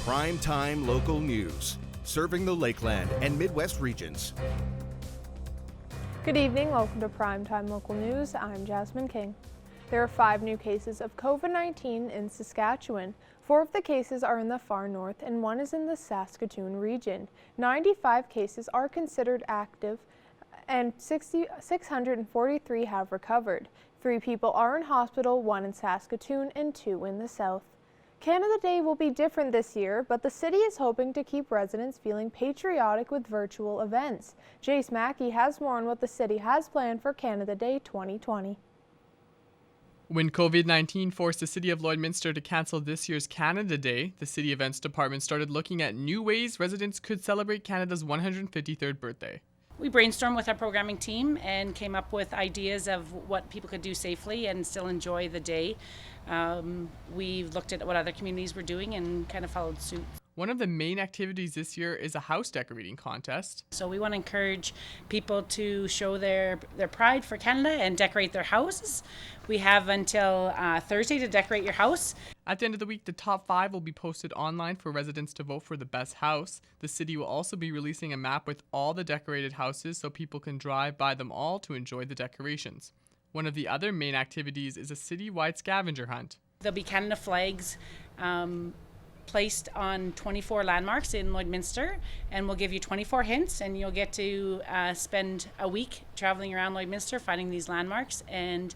Primetime Local News, serving the Lakeland and Midwest regions. Good evening, welcome to Primetime Local News. I'm Jasmine King. There are 5 new cases of COVID-19 in Saskatchewan. 4 of the cases are in the far north and 1 is in the Saskatoon region. 95 cases are considered active and 643 have recovered. 3 people are in hospital, 1 in Saskatoon and 2 in the south. Canada Day will be different this year, but the city is hoping to keep residents feeling patriotic with virtual events. Jace Mackey has more on what the city has planned for Canada Day 2020. When COVID-19 forced the city of Lloydminster to cancel this year's Canada Day, the city events department started looking at new ways residents could celebrate Canada's 153rd birthday. We brainstormed with our programming team and came up with ideas of what people could do safely and still enjoy the day. We looked at what other communities were doing and kind of followed suit. One of the main activities this year is a house decorating contest. So we want to encourage people to show their pride for Canada and decorate their houses. We have until Thursday to decorate your house. At the end of the week, the top 5 will be posted online for residents to vote for the best house. The city will also be releasing a map with all the decorated houses so people can drive by them all to enjoy the decorations. One of the other main activities is a citywide scavenger hunt. There'll be Canada flags placed on 24 landmarks in Lloydminster, and we'll give you 24 hints, and you'll get to spend a week traveling around Lloydminster finding these landmarks, and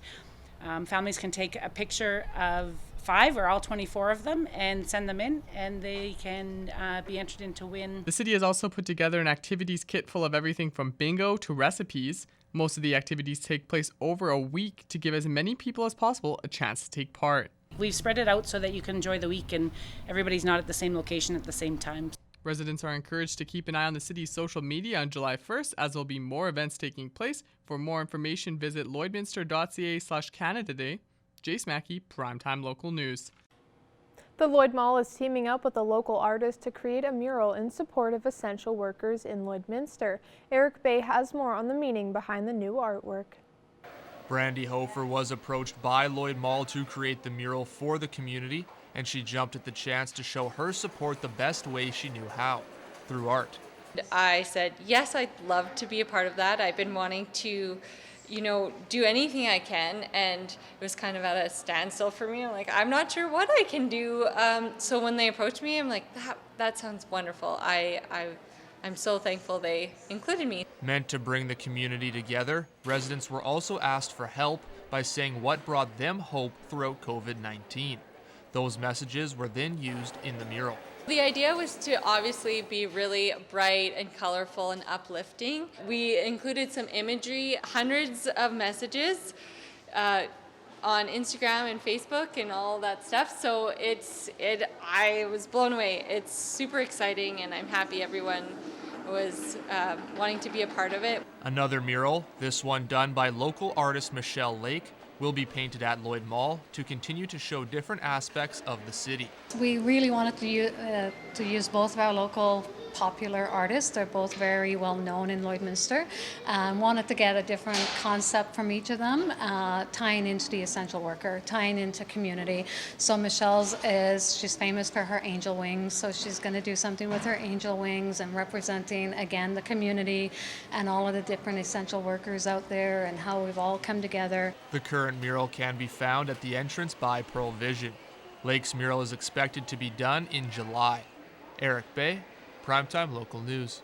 families can take a picture of 5 or all 24 of them and send them in, and they can be entered in to win. The city has also put together an activities kit full of everything from bingo to recipes. Most of the activities take place over a week to give as many people as possible a chance to take part. We've spread it out so that you can enjoy the week and everybody's not at the same location at the same time. Residents are encouraged to keep an eye on the city's social media on July 1st as there'll be more events taking place. For more information, visit lloydminster.ca/Canada Day. Jace Mackey, Primetime Local News. The Lloyd Mall is teaming up with a local artist to create a mural in support of essential workers in Lloydminster. Eric Bay has more on the meaning behind the new artwork. Brandy Hofer was approached by Lloyd Mall to create the mural for the community, and she jumped at the chance to show her support the best way she knew how, through art. I said, yes, I'd love to be a part of that. I've been wanting to, do anything I can, and it was kind of at a standstill for me. I'm like, I'm not sure what I can do. So when they approached me, I'm like, that sounds wonderful. I'm so thankful they included me. Meant to bring the community together, residents were also asked for help by saying what brought them hope throughout COVID-19. Those messages were then used in the mural. The idea was to obviously be really bright and colorful and uplifting. We included some imagery, hundreds of messages on Instagram and Facebook and all that stuff. So I was blown away. It's super exciting, and I'm happy everyone was wanting to be a part of it. Another mural, this one done by local artist Michelle Lake, will be painted at Lloyd Mall to continue to show different aspects of the city. We really wanted to use both of our local popular artists. They're both very well known in Lloydminster. Wanted to get a different concept from each of them, tying into the essential worker, tying into community. So Michelle's she's famous for her angel wings, so she's going to do something with her angel wings and representing again the community and all of the different essential workers out there and how we've all come together. The current mural can be found at the entrance by Pearl Vision. Lake's mural is expected to be done in July. Eric Bay, Primetime Local News.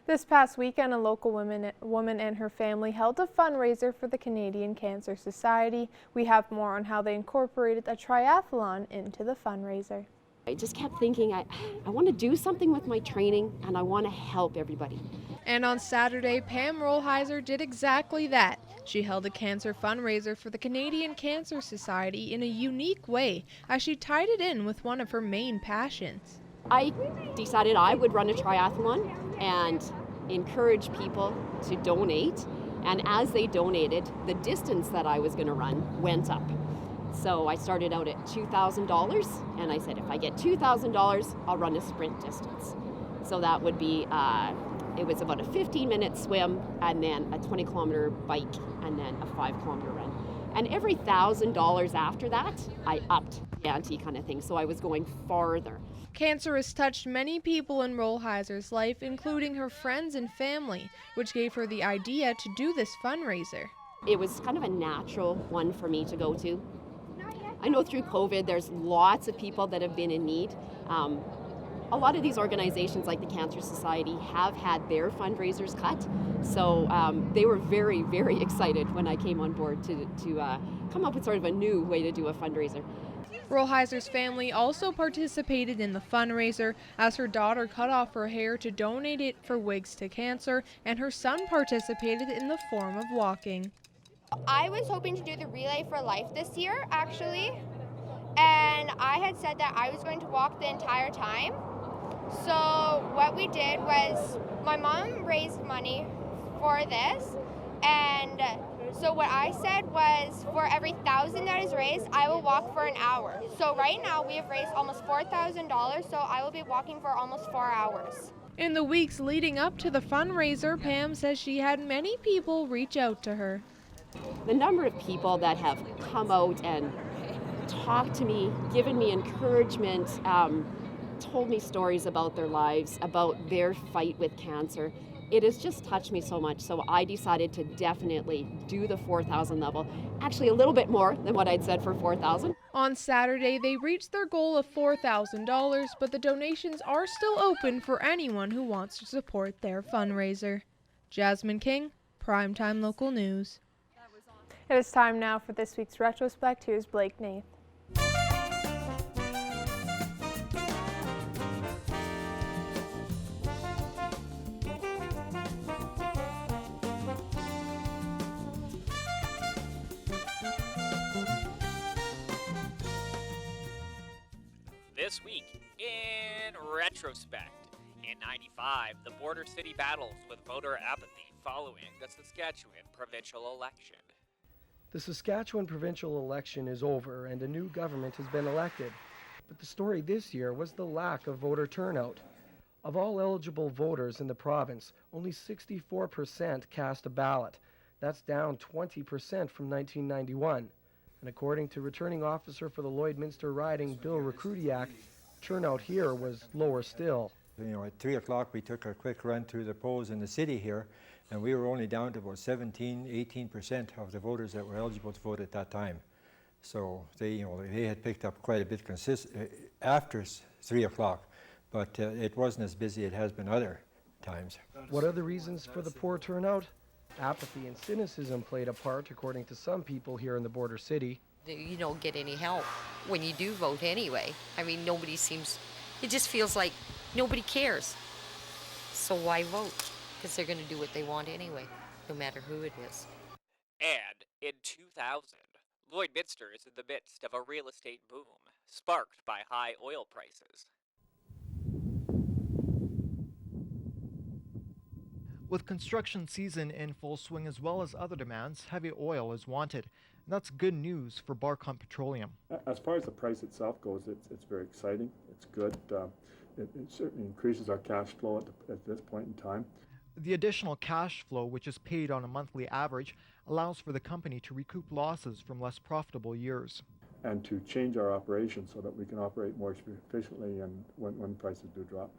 This past weekend, a local woman and her family held a fundraiser for the Canadian Cancer Society. We have more on how they incorporated a triathlon into the fundraiser. I just kept thinking, I want to do something with my training and I want to help everybody. And on Saturday, Pam Rollheiser did exactly that. She held a cancer fundraiser for the Canadian Cancer Society in a unique way as she tied it in with one of her main passions. I decided I would run a triathlon and encourage people to donate, and as they donated, the distance that I was going to run went up. So I started out at $2,000, and I said if I get $2,000, I'll run a sprint distance. So that would be It was about a 15-minute swim and then a 20-kilometer bike and then a 5-kilometer run. And every $1,000 after that, I upped the ante kind of thing, so I was going farther. Cancer has touched many people in Rolheiser's life, including her friends and family, which gave her the idea to do this fundraiser. It was kind of a natural one for me to go to. I know through COVID there's lots of people that have been in need. A lot of these organizations like the Cancer Society have had their fundraisers cut, so they were very, very excited when I came on board to come up with sort of a new way to do a fundraiser. Rolheiser's family also participated in the fundraiser as her daughter cut off her hair to donate it for Wigs to Cancer, and her son participated in the form of walking. I was hoping to do the Relay for Life this year, actually, and I had said that I was going to walk the entire time. So what we did was my mom raised money for this, and so what I said was for every $1,000 that is raised, I will walk for an hour. So right now we have raised almost $4,000, so I will be walking for almost 4 hours. In the weeks leading up to the fundraiser, Pam says she had many people reach out to her. The number of people that have come out and talked to me, given me encouragement, told me stories about their lives, about their fight with cancer. It has just touched me so much, so I decided to definitely do the 4,000 level, actually a little bit more than what I'd said for 4,000. On Saturday, they reached their goal of $4,000, but the donations are still open for anyone who wants to support their fundraiser. Jasmine King, Primetime Local News. It is time now for this week's retrospect. Here's Blake Nath. This week in retrospect, in '95, the border city battles with voter apathy following the Saskatchewan provincial election. The Saskatchewan provincial election is over and a new government has been elected. But the story this year was the lack of voter turnout. Of all eligible voters in the province, only 64% cast a ballot. That's down 20% from 1991. And according to returning officer for the Lloyd-Minster riding, Bill Recruitiak, turnout here was lower still. You know, at 3 o'clock we took a quick run through the polls in the city here, and we were only down to about 18% of the voters that were eligible to vote at that time. So they had picked up quite a bit after 3 o'clock, but it wasn't as busy as it has been other times. What are the reasons for the poor turnout? Apathy and cynicism played a part, according to some people here in the border city. You don't get any help when you do vote anyway. I mean, it just feels like nobody cares. So why vote? Because they're going to do what they want anyway, no matter who it is. And in 2000, Lloyd-Minster is in the midst of a real estate boom, sparked by high oil prices. With construction season in full swing as well as other demands, heavy oil is wanted. And that's good news for Barcomp Petroleum. As far as the price itself goes, it's very exciting. It's good. It certainly increases our cash flow at this point in time. The additional cash flow, which is paid on a monthly average, allows for the company to recoup losses from less profitable years. And to change our operations so that we can operate more efficiently and when prices do drop.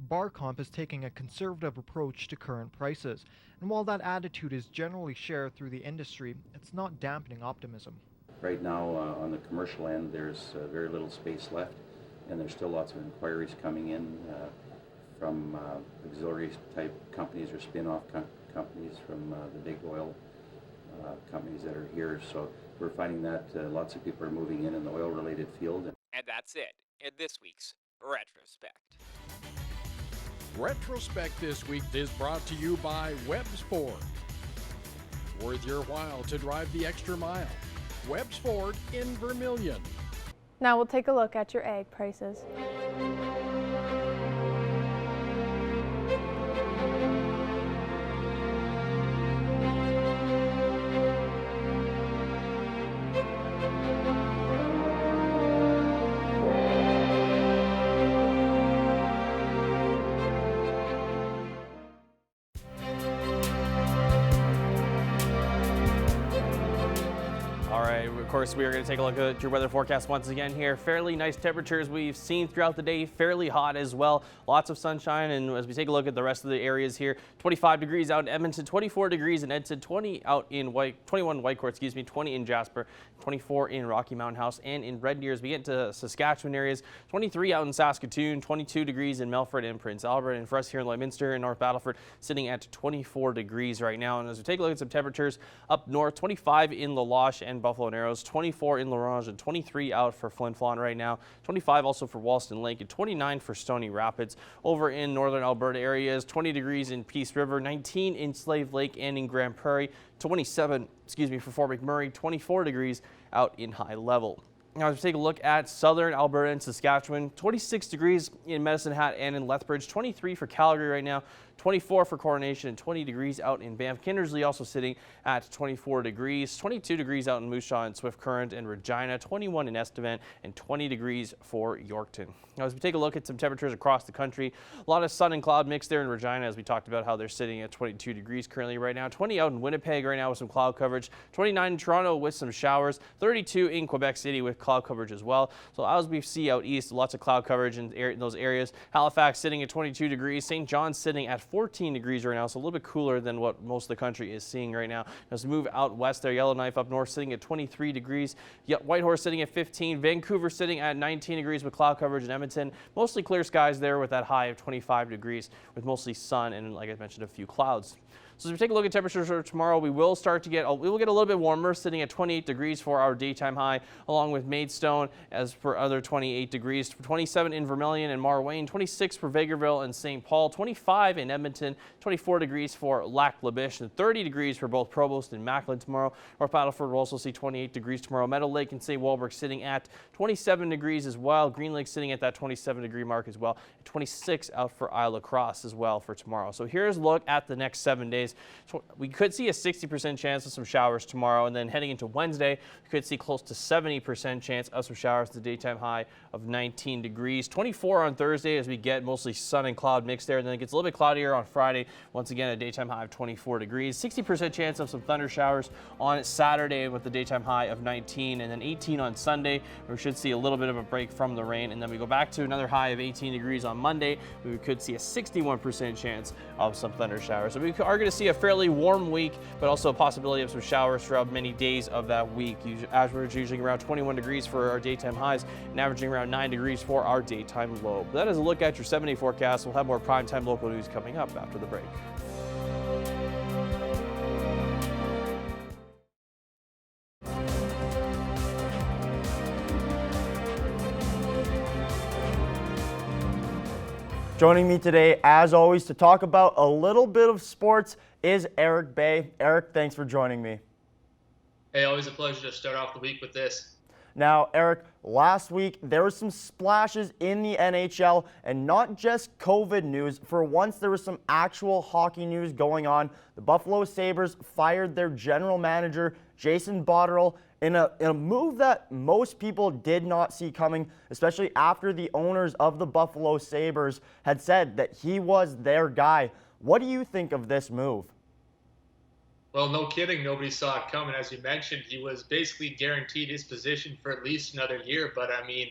Barcomp is taking a conservative approach to current prices, and while that attitude is generally shared through the industry, it's not dampening optimism. Right now on the commercial end there's very little space left, and there's still lots of inquiries coming in from auxiliary type companies or spin-off companies from the big oil companies that are here. So we're finding that lots of people are moving in the oil related field. And that's it in this week's retrospect. Retrospect this week is brought to you by Webb's Ford. Worth your while to drive the extra mile. Webb's Ford in Vermilion. Now we'll take a look at your egg prices. right, of course, we are going to take a look at your weather forecast once again here. Fairly nice temperatures we've seen throughout the day, fairly hot as well. Lots of sunshine, and as we take a look at the rest of the areas here, 25 degrees out in Edmonton, 24 degrees in Edson, 20 out in 21 Whitecourt, 20 in Jasper, 24 in Rocky Mountain House, and in Red Deer as we get into Saskatchewan areas, 23 out in Saskatoon, 22 degrees in Melfort and Prince Albert, and for us here in Lloydminster and North Battleford, sitting at 24 degrees right now. And as we take a look at some temperatures up north, 25 in La Loche and Buffalo Narrows, 24 in La Ronge, and 23 out for Flin Flon right now, 25 also for Walston Lake, and 29 for Stony Rapids. Over in northern Alberta areas, 20 degrees in Peace River, 19 in Slave Lake and in Grand Prairie, 27, for Fort McMurray, 24 degrees out in High Level. Now, as we take a look at southern Alberta and Saskatchewan, 26 degrees in Medicine Hat and in Lethbridge, 23 for Calgary right now, 24 for Coronation, and 20 degrees out in Banff. Kindersley also sitting at 24 degrees, 22 degrees out in Moose Jaw and Swift Current and Regina, 21 in Estevan, and 20 degrees for Yorkton. Now, as we take a look at some temperatures across the country, a lot of sun and cloud mix there in Regina, as we talked about how they're sitting at 22 degrees currently right now, 20 out in Winnipeg right now with some cloud coverage, 29 in Toronto with some showers, 32 in Quebec City with cloud coverage as well. So as we see out east, lots of cloud coverage in those areas. Halifax sitting at 22 degrees, St. John's sitting at 14 degrees right now, so a little bit cooler than what most of the country is seeing right now. As we move out west there, Yellowknife up north sitting at 23 degrees, Whitehorse sitting at 15, Vancouver sitting at 19 degrees with cloud coverage in Edmonton. Mostly clear skies there with that high of 25 degrees with mostly sun and, like I mentioned, a few clouds. So as we take a look at temperatures for tomorrow, we will get a little bit warmer, sitting at 28 degrees for our daytime high, along with Maidstone as for other 28 degrees, 27 in Vermilion and Marwayne, 26 for Vegreville and St. Paul, 25 in Edmonton, 24 degrees for Lac La Biche, and 30 degrees for both Provost and Macklin tomorrow. North Battleford will also see 28 degrees tomorrow. Meadow Lake and St. Walburg sitting at 27 degrees as well. Green Lake sitting at that 27 degree mark as well. 26 out for Isle Cross as well for tomorrow. So here's a look at the next 7 days. So we could see a 60% chance of some showers tomorrow, and then heading into Wednesday, we could see close to 70% chance of some showers. The daytime high of 19 degrees. 24 on Thursday as we get mostly sun and cloud mix there, and then it gets a little bit cloudier on Friday. Once again, a daytime high of 24 degrees. 60% chance of some thunder showers on Saturday with the daytime high of 19, and then 18 on Sunday. We should see a little bit of a break from the rain, and then we go back to another high of 18 degrees on Monday. We could see a 61% chance of some thunder showers. So we are going to see a fairly warm week, but also a possibility of some showers throughout many days of that week. Average usually around 21 degrees for our daytime highs and averaging around 9 degrees for our daytime low. But that is a look at your 7-day forecast. We'll have more primetime local news coming up after the break. Joining me today, as always, to talk about a little bit of sports is Eric Bay. Eric, thanks for joining me. Hey, always a pleasure to start off the week with this. Now, Eric, last week there were some splashes in the NHL, and not just COVID news. For once, there was some actual hockey news going on. The Buffalo Sabres fired their general manager, Jason Botterill, in a move that most people did not see coming, especially after the owners of the Buffalo Sabres had said that he was their guy. What do you think of this move? Well, no kidding. Nobody saw it coming. As you mentioned, he was basically guaranteed his position for at least another year. But, I mean,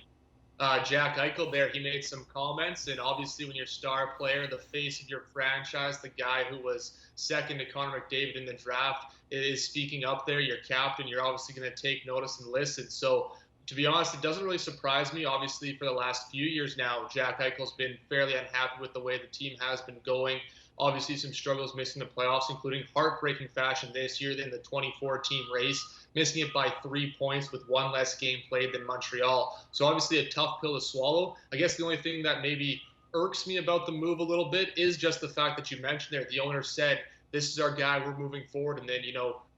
Jack Eichel there, he made some comments. And obviously when your star player, the face of your franchise, the guy who was second to Connor McDavid in the draft, is speaking up there, your captain, you're obviously going to take notice and listen. So, to be honest, it doesn't really surprise me. Obviously, for the last few years now, Jack Eichel's been fairly unhappy with the way the team has been going. Obviously, some struggles missing the playoffs, including heartbreaking fashion this year in the 24-team race, missing it by 3 points with one less game played than Montreal. So obviously a tough pill to swallow. I guess the only thing that maybe irks me about the move a little bit is just the fact that you mentioned there, the owner said, this is our guy, we're moving forward. And then,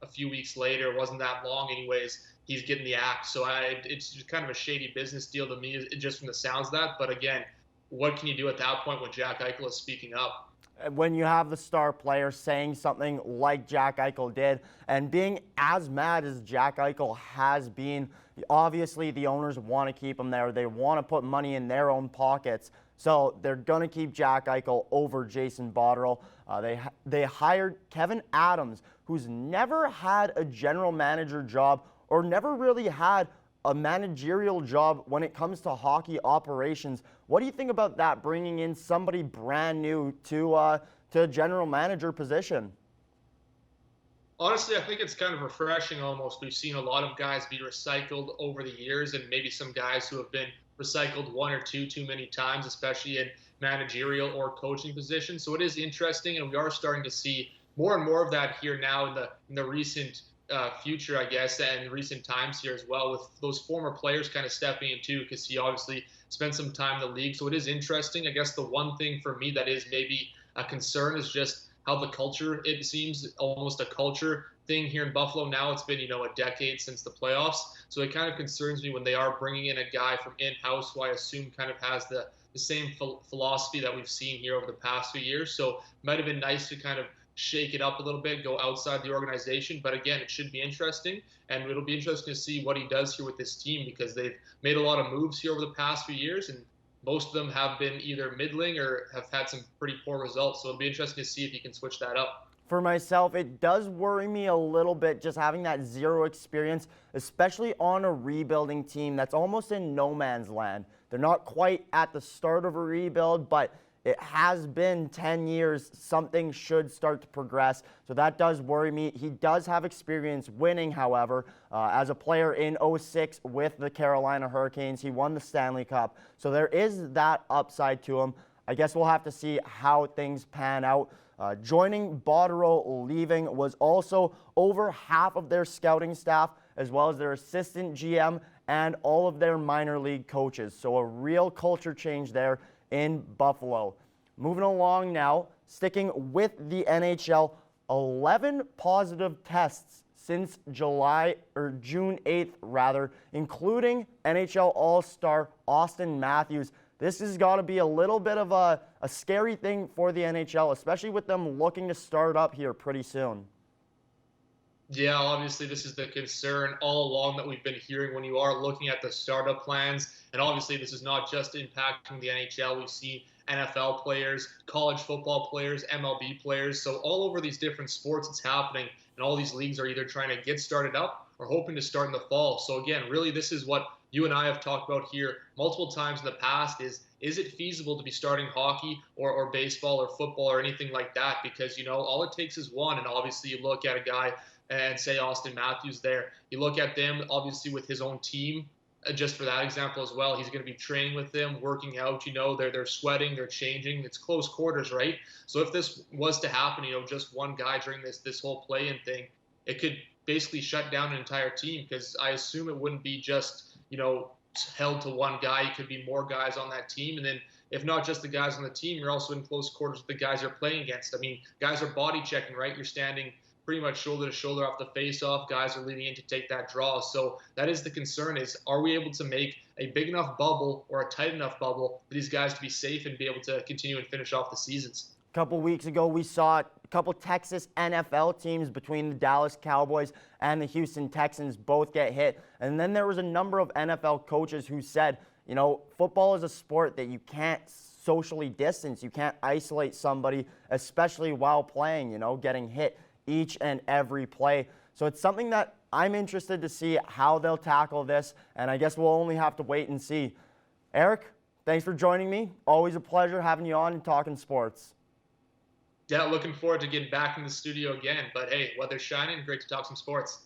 a few weeks later, it wasn't that long anyways, he's getting the axe. So it's just kind of a shady business deal to me, just from the sounds of that. But again, what can you do at that point when Jack Eichel is speaking up? When you have the star player saying something like Jack Eichel did and being as mad as Jack Eichel has been, obviously the owners want to keep him there. They want to put money in their own pockets. So they're going to keep Jack Eichel over Jason Botterill. They hired Kevin Adams, who's never had a general manager job or never really had a managerial job when it comes to hockey operations. What do you think about that, bringing in somebody brand new to a general manager position? Honestly, I think it's kind of refreshing almost. We've seen a lot of guys be recycled over the years, and maybe some guys who have been recycled one or two too many times, especially in managerial or coaching positions. So it is interesting, and we are starting to see more and more of that here now in the recent future, I guess, and recent times here as well, with those former players kind of stepping in too, because he obviously spent some time in the league. So it is interesting. I guess the one thing for me that is maybe a concern is just how the culture, it seems almost a culture thing here in Buffalo now. It's been, a decade since the playoffs. So it kind of concerns me when they are bringing in a guy from in-house who I assume kind of has the same philosophy that we've seen here over the past few years. So it might have been nice to kind of shake it up a little bit, go outside the organization. But again, it should be interesting, and it'll be interesting to see what he does here with this team, because they've made a lot of moves here over the past few years, and most of them have been either middling or have had some pretty poor results. So it'll be interesting to see if he can switch that up. For myself, it does worry me a little bit just having that zero experience, especially on a rebuilding team that's almost in no man's land. They're not quite at the start of a rebuild, but it has been 10 years. Something should start to progress. So that does worry me. He does have experience winning, however. As a player in 06 with the Carolina Hurricanes, he won the Stanley Cup. So there is that upside to him. I guess we'll have to see how things pan out. Joining Botterill leaving was also over half of their scouting staff, as well as their assistant GM and all of their minor league coaches. So a real culture change there in Buffalo. Moving along now, sticking with the NHL, 11 positive tests since June 8th rather, including NHL All-Star Austin Matthews. This has got to be a little bit of a scary thing for the NHL, especially with them looking to start up here pretty soon. Yeah, obviously this is the concern all along that we've been hearing when you are looking at the startup plans. And obviously this is not just impacting the NHL. We've seen NFL players, college football players, MLB players. So all over these different sports it's happening. And all these leagues are either trying to get started up or hoping to start in the fall. So again, really this is what you and I have talked about here multiple times in the past is it feasible to be starting hockey or baseball or football or anything like that? Because, all it takes is one. And obviously you look at a guy and say Austin Matthews there. You look at them, obviously, with his own team, just for that example as well. He's going to be training with them, working out. They're sweating, they're changing. It's close quarters, right? So if this was to happen, just one guy during this whole play-in thing, it could basically shut down an entire team, because I assume it wouldn't be just, held to one guy. It could be more guys on that team. And then if not just the guys on the team, you're also in close quarters with the guys you're playing against. I mean, guys are body checking, right? You're standing pretty much shoulder to shoulder off the face-off. Guys are leading in to take that draw. So that is the concern, is are we able to make a big enough bubble or a tight enough bubble for these guys to be safe and be able to continue and finish off the seasons? A couple weeks ago, we saw a couple Texas NFL teams between the Dallas Cowboys and the Houston Texans both get hit. And then there was a number of NFL coaches who said, football is a sport that you can't socially distance. You can't isolate somebody, especially while playing, getting hit each and every play. So it's something that I'm interested to see how they'll tackle this, and I guess we'll only have to wait and see. Eric, thanks for joining me. Always a pleasure having you on and talking sports. Yeah, looking forward to getting back in the studio again. But hey, weather's shining. Great to talk some sports.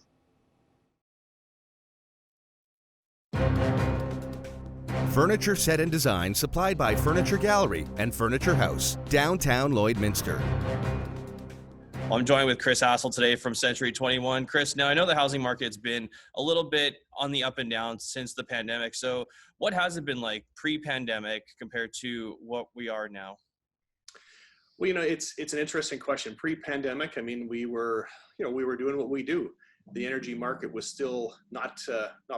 Furniture set and design supplied by Furniture Gallery and Furniture House, downtown Lloydminster. Well, I'm joined with Chris Hassel today from Century 21. Chris, now I know the housing market's been a little bit on the up and down since the pandemic. So what has it been like pre-pandemic compared to what we are now? Well, it's an interesting question. Pre-pandemic, I mean, we were doing what we do. The energy market was still not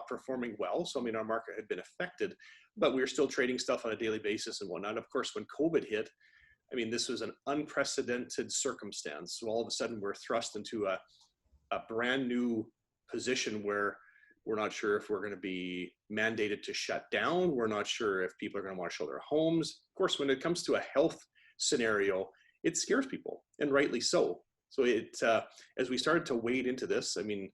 performing well. So, I mean, our market had been affected, but we were still trading stuff on a daily basis and whatnot. Of course, when COVID hit, I mean, this was an unprecedented circumstance. So all of a sudden we're thrust into a brand new position where we're not sure if we're going to be mandated to shut down. We're not sure if people are going to want to show their homes. Of course, when it comes to a health scenario, it scares people, and rightly so. So as we started to wade into this, I mean,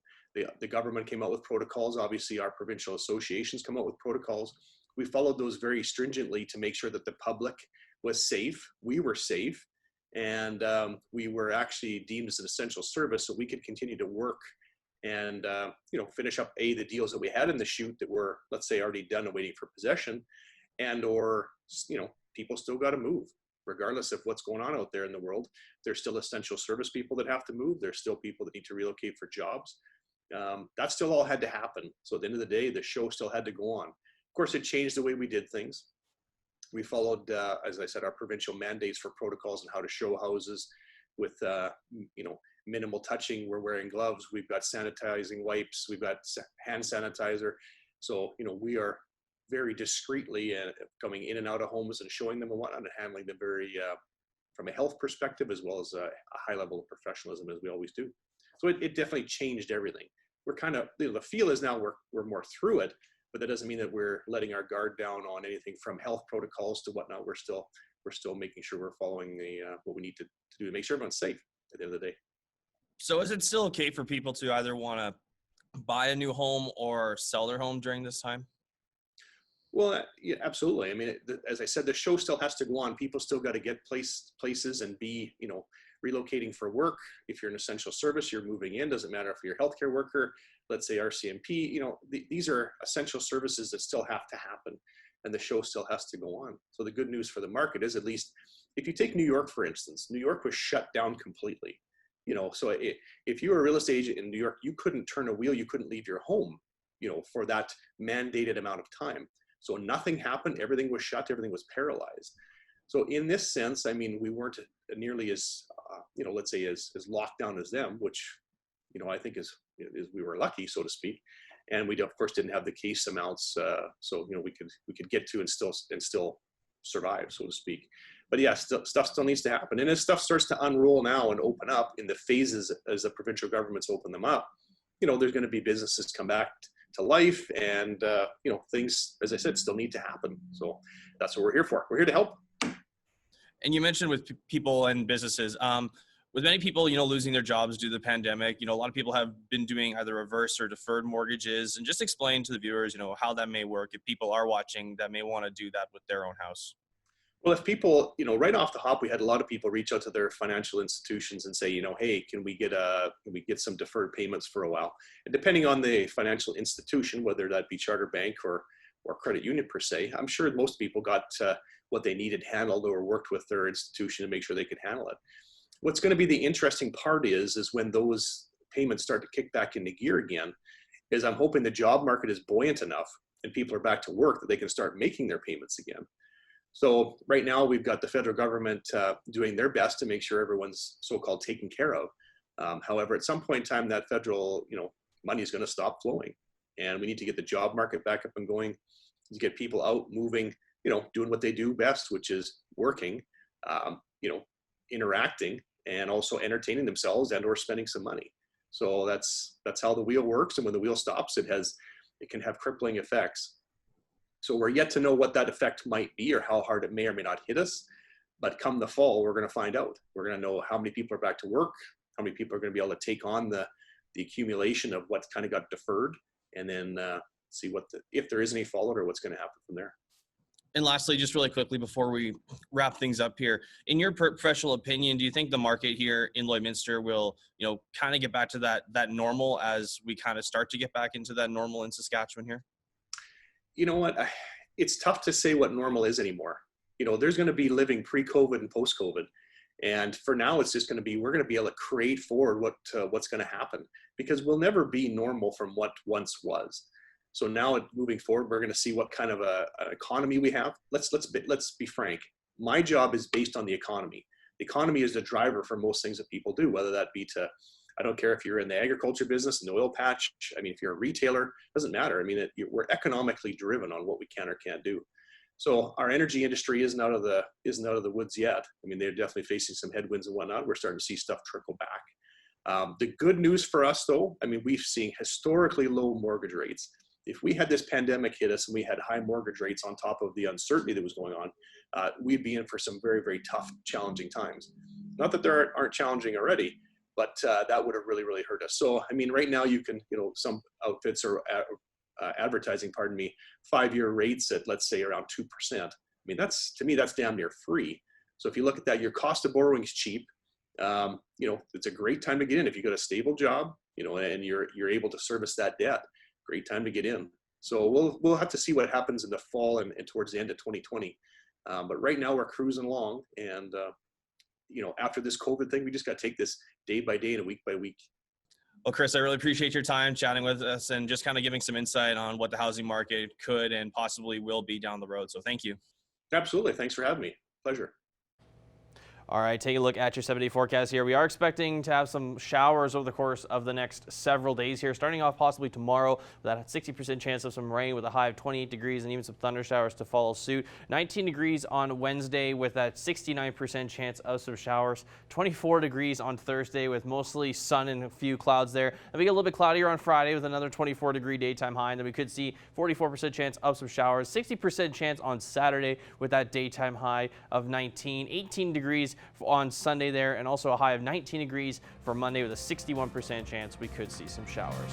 the government came out with protocols. Obviously, our provincial associations come out with protocols. We followed those very stringently to make sure that the public was safe. We were safe, and we were actually deemed as an essential service, so we could continue to work and finish up the deals that we had in the chute that were, let's say, already done and waiting for possession, and or people still got to move. Regardless of what's going on out there in the world, there's still essential service people that have to move. There's still people that need to relocate for jobs. That still all had to happen. So at the end of the day, the show still had to go on. Of course, it changed the way we did things. We followed, as I said, our provincial mandates for protocols and how to show houses with, minimal touching. We're wearing gloves. We've got sanitizing wipes. We've got hand sanitizer. So, we are very discreetly coming in and out of homes and showing them and whatnot, and handling them very, from a health perspective, as well as a high level of professionalism, as we always do. So it definitely changed everything. We're kind of, the feel is now we're more through it, but that doesn't mean that we're letting our guard down on anything from health protocols to whatnot. We're still making sure we're following what we need to do to make sure everyone's safe at the end of the day. So is it still okay for people to either want to buy a new home or sell their home during this time? Well, yeah, absolutely. I mean, as I said, the show still has to go on. People still got to get places and be, relocating for work. If you're an essential service, you're moving in. Doesn't matter if you're a healthcare worker, let's say RCMP, these are essential services that still have to happen, and the show still has to go on. So the good news for the market is, at least if you take New York, for instance, New York was shut down completely. So if you were a real estate agent in New York, you couldn't turn a wheel, you couldn't leave your home, for that mandated amount of time. So nothing happened, everything was shut, everything was paralyzed. So in this sense, I mean, we weren't nearly as, let's say as locked down as them, which, I think is we were lucky, so to speak. And we of course didn't have the case amounts, so we could get to and still survive, so to speak. But yeah, stuff still needs to happen. And as stuff starts to unroll now and open up in the phases as the provincial governments open them up, there's going to be businesses come back to life, and things, as I said, still need to happen. So that's what we're here for. We're here to help. And you mentioned with people and businesses, with many people, losing their jobs due to the pandemic, a lot of people have been doing either reverse or deferred mortgages. And just explain to the viewers, how that may work if people are watching that may want to do that with their own house. Well, if people, right off the hop, we had a lot of people reach out to their financial institutions and say, hey, can we get some deferred payments for a while? And depending on the financial institution, whether that be charter bank or credit union per se, I'm sure most people got what they needed handled or worked with their institution to make sure they could handle it. What's going to be the interesting part is when those payments start to kick back into gear again, is I'm hoping the job market is buoyant enough and people are back to work that they can start making their payments again. So right now we've got the federal government doing their best to make sure everyone's so-called taken care of. However, at some point in time, that federal money is going to stop flowing, and we need to get the job market back up and going, to get people out moving, doing what they do best, which is working, interacting, and also entertaining themselves and or spending some money. So that's how the wheel works, and when the wheel stops, it can have crippling effects. So we're yet to know what that effect might be or how hard it may or may not hit us. But come the fall, we're going to find out. We're going to know how many people are back to work, how many people are going to be able to take on the accumulation of what kind of got deferred, and then see if there is any fallout or what's going to happen from there. And lastly, just really quickly before we wrap things up here, in your professional opinion, do you think the market here in Lloydminster will, kind of get back to that normal as we kind of start to get back into that normal in Saskatchewan here? You know what? It's tough to say what normal is anymore. There's going to be living pre-COVID and post-COVID. And for now, it's just going to be, we're going to be able to create forward what's going to happen, because we'll never be normal from what once was. So now moving forward, we're going to see what kind of an economy we have. Let's be frank. My job is based on the economy. The economy is the driver for most things that people do, whether that be I don't care if you're in the agriculture business, in the oil patch. I mean, if you're a retailer, doesn't matter. I mean, we're economically driven on what we can or can't do. So our energy industry isn't out of the woods yet. I mean, they're definitely facing some headwinds and whatnot. We're starting to see stuff trickle back. The good news for us, though, I mean, we've seen historically low mortgage rates. If we had this pandemic hit us and we had high mortgage rates on top of the uncertainty that was going on, we'd be in for some very, very tough, challenging times. Not that there aren't challenging already, but that would have really hurt us. So, I mean, right now you can, some outfits are advertising, 5-year rates at, let's say, around 2%. I mean, to me, that's damn near free. So if you look at that, your cost of borrowing is cheap. It's a great time to get in. If you got a stable job, and you're able to service that debt, great time to get in. So we'll have to see what happens in the fall and towards the end of 2020. But right now we're cruising along, and after this COVID thing, we just got to take this day by day and week by week. Well, Chris, I really appreciate your time chatting with us and just kind of giving some insight on what the housing market could and possibly will be down the road. So thank you. Absolutely. Thanks for having me. Pleasure. All right, take a look at your 7-day forecast here. We are expecting to have some showers over the course of the next several days here, starting off possibly tomorrow with that 60% chance of some rain with a high of 28 degrees and even some thunder showers to follow suit. 19 degrees on Wednesday with that 69% chance of some showers. 24 degrees on Thursday with mostly sun and a few clouds there. And we get a little bit cloudier on Friday with another 24-degree daytime high. And then we could see 44% chance of some showers. 60% chance on Saturday with that daytime high of 19. 18 degrees on Sunday there, and also a high of 19 degrees for Monday with a 61% chance we could see some showers.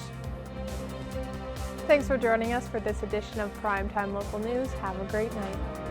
Thanks for joining us for this edition of Primetime Local News. Have a great night.